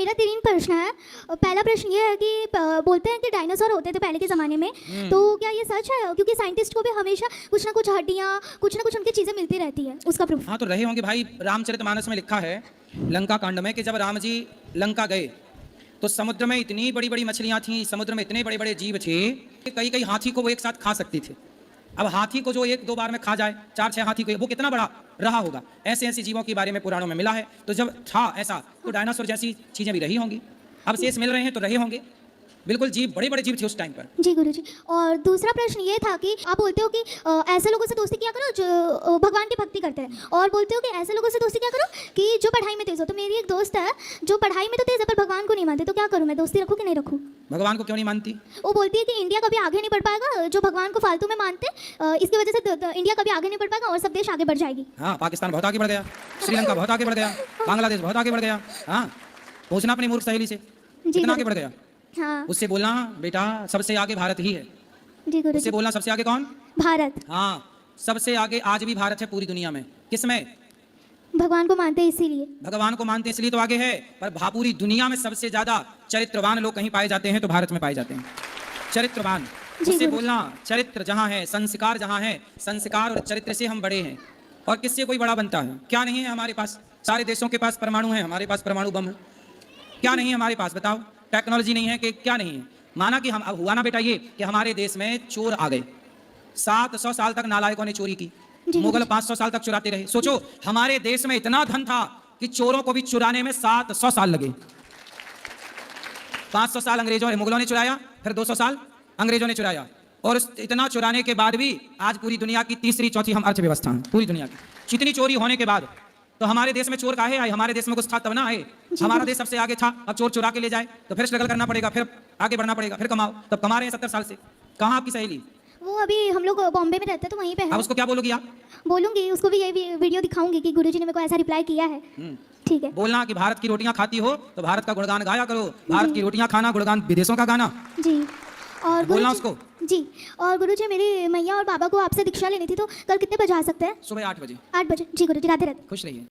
मेरा 3 प्रश्न है। पहला प्रश्न ये है कि बोलते हैं कि डायनासोर होते थे पहले के ज़माने में, तो क्या ये सच है? क्योंकि साइंटिस्ट को भी हमेशा कुछ ना कुछ हड्डियाँ, कुछ ना कुछ उनकी चीज़ें मिलती रहती है, उसका प्रूफ। हाँ तो रहे होंगे भाई। रामचरितमानस में लिखा है लंका कांड में कि जब राम जी लंका गए तो समुद्र में इतनी बड़ी बड़ी मछलियाँ थीं, समुद्र में इतने बड़े बड़े जीव थे कि कई कई हाथी को वो एक साथ खा सकती थे। अब हाथी को जो 1-2 बार में खा जाए, 4-6 हाथी को, वो कितना बड़ा रहा होगा। ऐसे ऐसे जीवों के बारे में पुराणों में मिला है। तो जब था ऐसा तो डायनासोर जैसी चीज़ें भी रही होंगी। अब शेष मिल रहे हैं तो रहे होंगे। बिल्कुल जीव, बड़े बड़े जीव थे उस टाइम पर। जी गुरुजी। और दूसरा प्रश्न ये था कि आप बोलते हो कि ऐसे लोगों से दोस्ती किया करो जो भगवान की भक्ति करते हैं, और बोलते हो कि ऐसे लोगों से दोस्ती क्या करो कि जो पढ़ाई में तेज हो। तो मेरी एक दोस्त है जो पढ़ाई में तो तेज है पर भगवान को नहीं मानते, तो क्या करूँ मैं? दोस्ती रखूँ कि नहीं रखूँ? भगवान को क्यों नहीं मानती? वो बोलती है कि इंडिया कभी आगे नहीं बढ़ पाएगा, जो भगवान को फालतू में मानते इसकी वजह से इंडिया कभी आगे नहीं बढ़ पाएगा और सब देश आगे बढ़ जाएगी। हाँ, पाकिस्तान बहुत आगे बढ़ गया, श्रीलंका बहुत आगे बढ़ गया, बांग्लादेश बहुत आगे बढ़ गया। हाँ, पूछना अपनी मूर्ख सहेली से कितना आगे बढ़ गया। हाँ उससे बोलना बेटा सबसे आगे भारत ही है। जी गुरु उससे बोलना सबसे आगे कौन? भारत। हाँ, सबसे आगे आज भी भारत है पूरी दुनिया में। किसमें? भगवान को मानते हैं इसीलिए। भगवान को मानते हैं इसलिए तो आगे है। पर पूरी दुनिया में सबसे ज्यादा चरित्रवान लोग कहीं पाए जाते हैं तो भारत में पाए जाते हैं। चरित्रवान, उससे बोलना चरित्र जहाँ है, संस्कार जहाँ है, संस्कार और चरित्र से हम बड़े हैं। और किससे कोई बड़ा बनता है? क्या नहीं है हमारे पास? सारे देशों के पास परमाणु है, हमारे पास परमाणु बम है। क्या नहीं है हमारे पास? बताओ। टेक्नोलॉजी नहीं है कि क्या नहीं है? माना कि हम, अब हुआ ना बेटा ये कि हमारे देश में चोर आ गए। 700 साल तक नालायकों ने चोरी की, मुगल 500 साल तक चुराते रहे। सोचो हमारे देश में इतना धन था कि चोरों को भी चुराने में 700 साल लगे। 500 साल अंग्रेजों ने, मुगलों ने चुराया, फिर 200 साल अंग्रेजों ने चुराया, और इतना चुराने के बाद भी आज पूरी दुनिया की तीसरी चौथी हम अर्थव्यवस्था हैं पूरी दुनिया की। इतनी चोरी होने के बाद तो हमारे देश में चोर काहे आए? हमारे देश में कुछ था तब ना आए। हमारा देश सबसे आगे था, अब चोर चुरा के ले जाए तो फिर स्ट्रगल करना पड़ेगा, फिर आगे बढ़ना पड़ेगा, फिर कमाओ। तब कमा रहे हैं 70 साल से। कहाँ आपकी सहेली? वो अभी हम लोग बॉम्बे में रहते हैं तो वहीं पे है। अब उसको क्या बोलोगी आप? बोलूंगी, उसको भी ये वीडियो दिखाऊंगी कि गुरुजी ने मेरे को ऐसा रिप्लाई किया है। ठीक है। बोलना कि भारत की रोटियां खाती हो तो भारत का गुणगान गाया करो। भारत की रोटियां खाना, गुणगान विदेशों का गाना। जी। और बोलना उसको। जी। और गुरुजी मेरी मैया और बाबा को आपसे दीक्षा लेनी थी, तो कल कितने बजे आ सकते हैं? सुबह 8 बजे। 8 बजे। जी गुरुजी, राधे राधे। खुश रहिए।